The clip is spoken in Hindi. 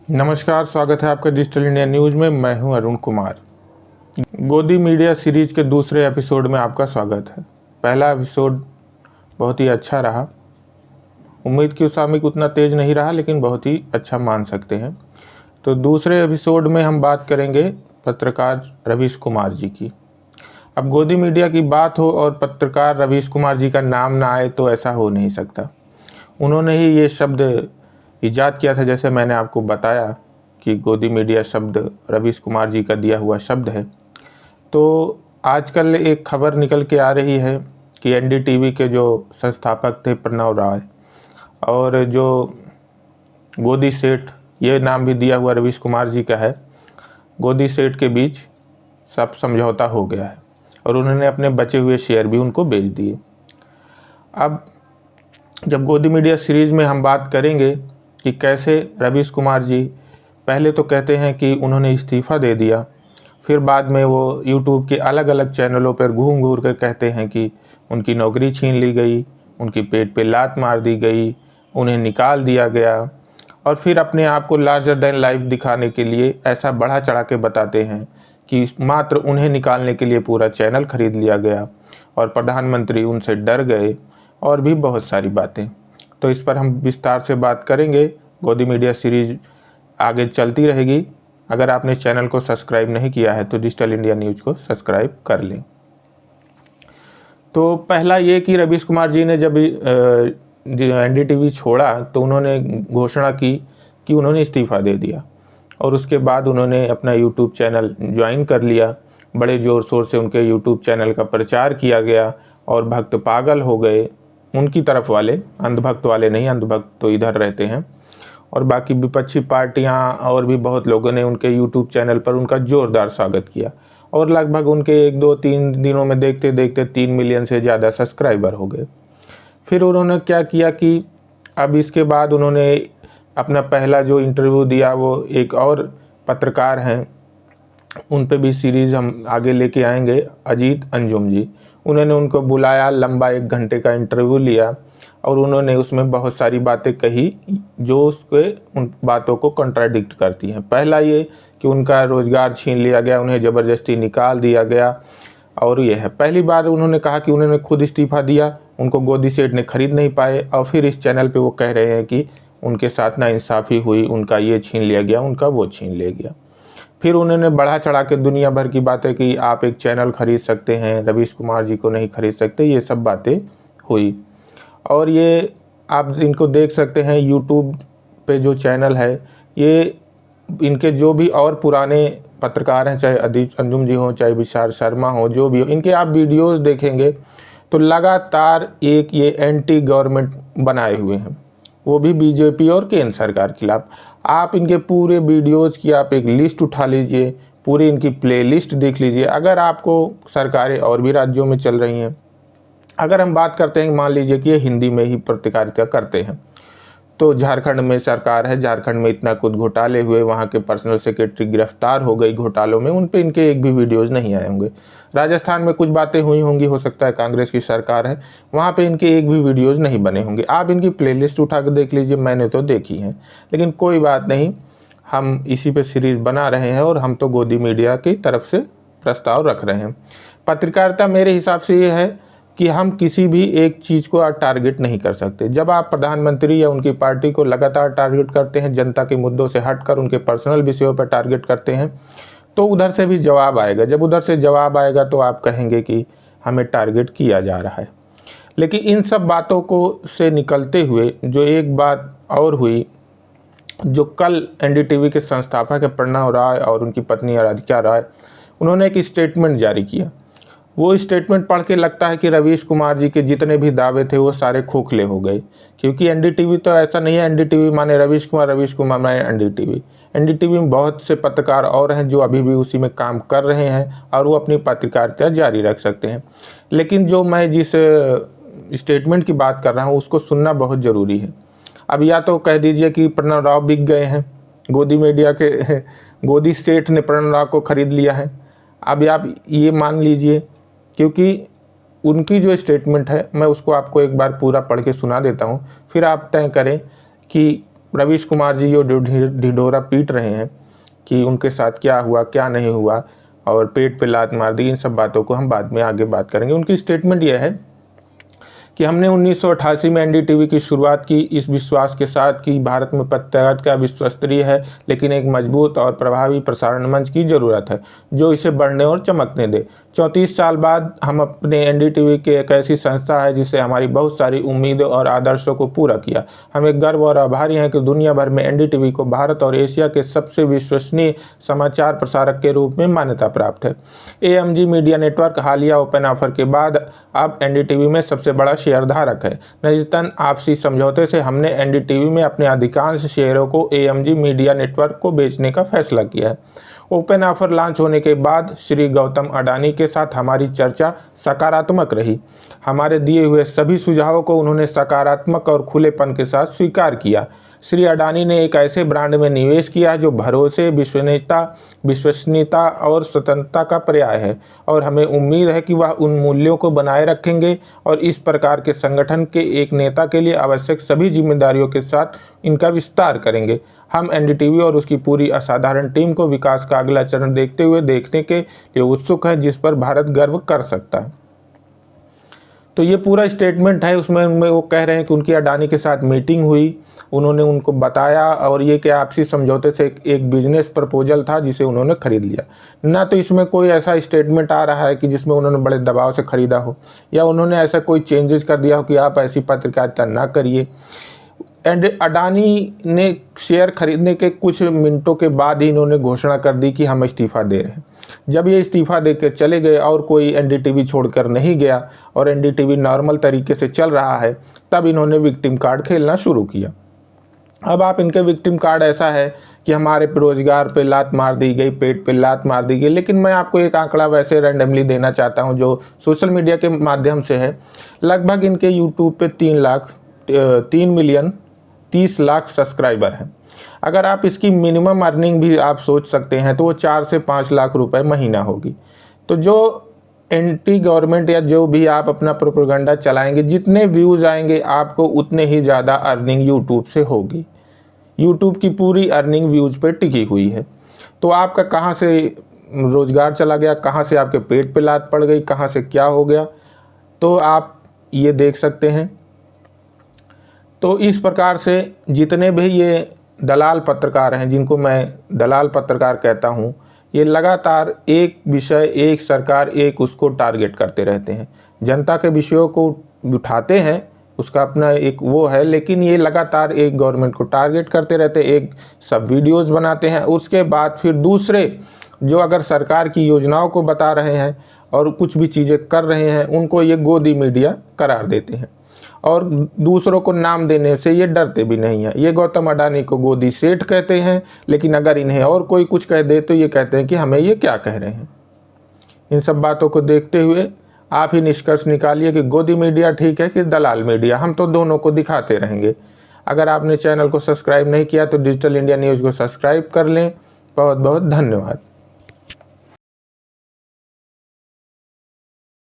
नमस्कार, स्वागत है आपका डिजिटल इंडिया न्यूज़ में। मैं हूं अरुण कुमार। गोदी मीडिया सीरीज के दूसरे एपिसोड में आपका स्वागत है। पहला एपिसोड बहुत ही अच्छा रहा। उम्मीद की मुताबिक उतना तेज नहीं रहा, लेकिन बहुत ही अच्छा मान सकते हैं। तो दूसरे एपिसोड में हम बात करेंगे पत्रकार रवीश कुमार जी की। अब गोदी मीडिया की बात हो और पत्रकार रवीश कुमार जी का नाम ना आए तो ऐसा हो नहीं सकता। उन्होंने ही ये शब्द इजाद किया था, जैसे मैंने आपको बताया कि गोदी मीडिया शब्द रवीश कुमार जी का दिया हुआ शब्द है। तो आजकल एक खबर निकल के आ रही है कि एनडीटीवी के जो संस्थापक थे प्रणव राय, और जो गोदी सेठ, ये नाम भी दिया हुआ रवीश कुमार जी का है, गोदी सेठ के बीच सब समझौता हो गया है और उन्होंने अपने बचे हुए शेयर भी उनको बेच दिए। अब जब गोदी मीडिया सीरीज़ में हम बात करेंगे कि कैसे रवीश कुमार जी पहले तो कहते हैं कि उन्होंने इस्तीफ़ा दे दिया, फिर बाद में वो यूट्यूब के अलग अलग चैनलों पर घूम घूर कर कहते हैं कि उनकी नौकरी छीन ली गई, उनकी पेट पे लात मार दी गई, उन्हें निकाल दिया गया, और फिर अपने आप को लार्जर दैन लाइफ दिखाने के लिए ऐसा बढ़ा चढ़ा के बताते हैं कि मात्र उन्हें निकालने के लिए पूरा चैनल खरीद लिया गया और प्रधानमंत्री उनसे डर गए, और भी बहुत सारी बातें। तो इस पर हम विस्तार से बात करेंगे। गोदी मीडिया सीरीज आगे चलती रहेगी। अगर आपने चैनल को सब्सक्राइब नहीं किया है तो डिजिटल इंडिया न्यूज़ को सब्सक्राइब कर लें। तो पहला ये कि रवीश कुमार जी ने जब एनडीटीवी छोड़ा तो उन्होंने घोषणा की कि उन्होंने इस्तीफ़ा दे दिया, और उसके बाद उन्होंने अपना यूट्यूब चैनल ज्वाइन कर लिया। बड़े ज़ोर शोर से उनके यूट्यूब चैनल का प्रचार किया गया और भक्त पागल हो गए, उनकी तरफ वाले, अंधभक्त वाले नहीं, अंधभक्त तो इधर रहते हैं। और बाकी विपक्षी पार्टियां और भी बहुत लोगों ने उनके यूट्यूब चैनल पर उनका ज़ोरदार स्वागत किया, और लगभग उनके 1-2-3 दिनों में देखते देखते 3 मिलियन से ज़्यादा सब्सक्राइबर हो गए। फिर उन्होंने क्या किया कि अब इसके बाद उन्होंने अपना पहला जो इंटरव्यू दिया, वो एक और पत्रकार हैं, उन पे भी सीरीज़ हम आगे लेके आएंगे, अजीत अंजुम जी। उन्होंने उनको बुलाया, लंबा 1 घंटे का इंटरव्यू लिया, और उन्होंने उसमें बहुत सारी बातें कही जो उसके उन बातों को कॉन्ट्राडिक्ट करती हैं। पहला ये कि उनका रोज़गार छीन लिया गया, उन्हें ज़बरदस्ती निकाल दिया गया, और यह है पहली बार उन्होंने कहा कि उन्होंने खुद इस्तीफ़ा दिया, उनको गोदी सेठ ने खरीद नहीं पाए, और फिर इस चैनल पे वो कह रहे हैं कि उनके साथ नाइंसाफ़ी हुई, उनका ये छीन लिया गया, उनका वो छीन लिया गया। फिर उन्होंने बढ़ा चढ़ा के दुनिया भर की बातें की, आप एक चैनल खरीद सकते हैं, रवीश कुमार जी को नहीं खरीद सकते, ये सब बातें हुई। और ये आप इनको देख सकते हैं यूट्यूब पे जो चैनल है, ये इनके जो भी और पुराने पत्रकार हैं, चाहे अजीत अंजुम जी हों, चाहे विशाल शर्मा हो, जो भी हो, इनके आप वीडियोस देखेंगे तो लगातार एक ये एंटी गवर्नमेंट बनाए हुए हैं, वो भी बीजेपी और केंद्र सरकार के खिलाफ। आप इनके पूरे वीडियोज़ की आप एक लिस्ट उठा लीजिए, पूरी इनकी प्लेलिस्ट देख लीजिए। अगर आपको सरकारें और भी राज्यों में चल रही हैं, अगर हम बात करते हैं, मान लीजिए कि ये हिंदी में ही पत्रकारिता करते हैं, तो झारखंड में सरकार है, झारखंड में इतना कुछ घोटाले हुए, वहाँ के पर्सनल सेक्रेटरी गिरफ्तार हो गई घोटालों में, उन पे इनके एक भी वीडियोज़ नहीं आए होंगे। राजस्थान में कुछ बातें हुई होंगी, हो सकता है कांग्रेस की सरकार है, वहाँ पे इनके एक भी वीडियोज़ नहीं बने होंगे। आप इनकी प्लेलिस्ट उठा कर देख लीजिए, मैंने तो देखी हैं, लेकिन कोई बात नहीं, हम इसी पे सीरीज़ बना रहे हैं और हम तो गोदी मीडिया की तरफ से प्रस्ताव रख रहे हैं। पत्रकारिता मेरे हिसाब से ये है कि हम किसी भी एक चीज़ को टारगेट नहीं कर सकते। जब आप प्रधानमंत्री या उनकी पार्टी को लगातार टारगेट करते हैं, जनता के मुद्दों से हटकर उनके पर्सनल विषयों पर टारगेट करते हैं, तो उधर से भी जवाब आएगा। जब उधर से जवाब आएगा तो आप कहेंगे कि हमें टारगेट किया जा रहा है। लेकिन इन सब बातों को से निकलते हुए जो एक बात और हुई, जो कल एनडीटीवी के संस्थापक है प्रणव राय और उनकी पत्नी राधिका राय, उन्होंने एक स्टेटमेंट जारी किया। वो स्टेटमेंट पढ़ के लगता है कि रवीश कुमार जी के जितने भी दावे थे वो सारे खोखले हो गए, क्योंकि एनडीटीवी तो ऐसा नहीं है एनडीटीवी माने रवीश कुमार माने एनडीटीवी। एनडीटीवी में बहुत से पत्रकार और हैं जो अभी भी उसी में काम कर रहे हैं और वो अपनी पत्रकारिता जारी रख सकते हैं। लेकिन जो मैं जिस स्टेटमेंट की बात कर रहा हूँ उसको सुनना बहुत ज़रूरी है। अब या तो कह दीजिए कि प्रणव राव बिक गए हैं, गोदी मीडिया के गोदी सेठ ने प्रणव राव को खरीद लिया है। अब आप ये मान लीजिए, क्योंकि उनकी जो स्टेटमेंट है मैं उसको आपको एक बार पूरा पढ़ के सुना देता हूँ, फिर आप तय करें कि रवीश कुमार जी जो ढिंढोरा पीट रहे हैं कि उनके साथ क्या हुआ क्या नहीं हुआ और पेट पे लात मार दी, इन सब बातों को हम बाद में आगे बात करेंगे। उनकी स्टेटमेंट यह है कि हमने 1988 में एनडीटीवी की शुरुआत की इस विश्वास के साथ कि भारत में पत्रकारिता का विश्व स्तरीय है, लेकिन एक मजबूत और प्रभावी प्रसारण मंच की ज़रूरत है जो इसे बढ़ने और चमकने दे। 34 साल बाद हम अपने एनडीटीवी की एक ऐसी संस्था है जिसे हमारी बहुत सारी उम्मीदों और आदर्शों को पूरा किया। हम एक गर्व और आभारी हैं कि दुनिया भर में एनडीटीवी को भारत और एशिया के सबसे विश्वसनीय समाचार प्रसारक के रूप में मान्यता प्राप्त है। एएमजी मीडिया नेटवर्क हालिया ओपन ऑफर के बाद अब एनडीटीवी में सबसे बड़ा शेयरधारक है। नतीजतन आपसी समझौते से हमने एनडीटीवी में अपने अधिकांश शेयरों को एएमजी मीडिया नेटवर्क को बेचने का फैसला किया है। ओपन ऑफर लॉन्च होने के बाद श्री गौतम अडानी के साथ हमारी चर्चा सकारात्मक रही। हमारे दिए हुए सभी सुझावों को उन्होंने सकारात्मक और खुलेपन के साथ स्वीकार किया। श्री अडानी ने एक ऐसे ब्रांड में निवेश किया जो भरोसे, विश्वसनीयता और स्वतंत्रता का पर्याय है और हमें उम्मीद है कि वह उन मूल्यों को बनाए रखेंगे और इस प्रकार के संगठन के एक नेता के लिए आवश्यक सभी जिम्मेदारियों के साथ इनका विस्तार करेंगे। हम एनडीटीवी और उसकी पूरी असाधारण टीम को विकास का अगला चरण देखते हुए देखने के लिए उत्सुक हैं जिस पर भारत गर्व कर सकता है। तो ये पूरा स्टेटमेंट है, उसमें वो कह रहे हैं कि उनकी अडानी के साथ मीटिंग हुई, उन्होंने उनको बताया और ये कि आपसी समझौते से एक बिजनेस प्रपोजल था जिसे उन्होंने खरीद लिया। ना तो इसमें कोई ऐसा स्टेटमेंट आ रहा है कि जिसमें उन्होंने बड़े दबाव से खरीदा हो या उन्होंने ऐसा कोई चेंजेस कर दिया हो कि आप ऐसी पत्रकारिता ना करिए। एंड अडानी ने शेयर खरीदने के कुछ मिनटों के बाद ही इन्होंने घोषणा कर दी कि हम इस्तीफ़ा दे रहे हैं। जब ये इस्तीफ़ा देकर चले गए और कोई एनडीटीवी छोड़कर नहीं गया और एनडीटीवी नॉर्मल तरीके से चल रहा है, तब इन्होंने विक्टिम कार्ड खेलना शुरू किया। अब आप इनके विक्टिम कार्ड ऐसा है कि हमारे रोजगार पे लात मार दी गई, पेट पे लात मार दी गई। लेकिन मैं आपको एक आंकड़ा वैसे रैंडमली देना चाहता हूं जो सोशल मीडिया के माध्यम से है। लगभग इनके यूट्यूब पे 3,30,00,000 सब्सक्राइबर हैं। अगर आप इसकी मिनिमम अर्निंग भी आप सोच सकते हैं तो वो 4 से 5 लाख रुपए महीना होगी। तो जो एंटी गवर्नमेंट या जो भी आप अपना प्रोपेगेंडा चलाएंगे, जितने व्यूज़ आएंगे आपको उतने ही ज़्यादा अर्निंग यूट्यूब से होगी। यूट्यूब की पूरी अर्निंग व्यूज़ पे टिकी हुई है। तो आपका कहाँ से रोज़गार चला गया, कहाँ से आपके पेट पे लात पड़ गई, कहाँ से क्या हो गया, तो आप ये देख सकते हैं। तो इस प्रकार से जितने भी ये दलाल पत्रकार हैं, जिनको मैं दलाल पत्रकार कहता हूँ, ये लगातार एक विषय, एक सरकार, एक उसको टारगेट करते रहते हैं। जनता के विषयों को उठाते हैं, उसका अपना एक वो है, लेकिन ये लगातार एक गवर्नमेंट को टारगेट करते रहते हैं, एक सब वीडियोस बनाते हैं। उसके बाद फिर दूसरे जो अगर सरकार की योजनाओं को बता रहे हैं और कुछ भी चीज़ें कर रहे हैं, उनको ये गोदी मीडिया करार देते हैं और दूसरों को नाम देने से ये डरते भी नहीं हैं। ये गौतम अडानी को गोदी सेठ कहते हैं, लेकिन अगर इन्हें और कोई कुछ कह दे तो ये कहते हैं कि हमें ये क्या कह रहे हैं। इन सब बातों को देखते हुए आप ही निष्कर्ष निकालिए कि गोदी मीडिया ठीक है कि दलाल मीडिया। हम तो दोनों को दिखाते रहेंगे। अगर आपने चैनल को सब्सक्राइब नहीं किया तो डिजिटल इंडिया न्यूज़ को सब्सक्राइब कर लें। बहुत बहुत धन्यवाद।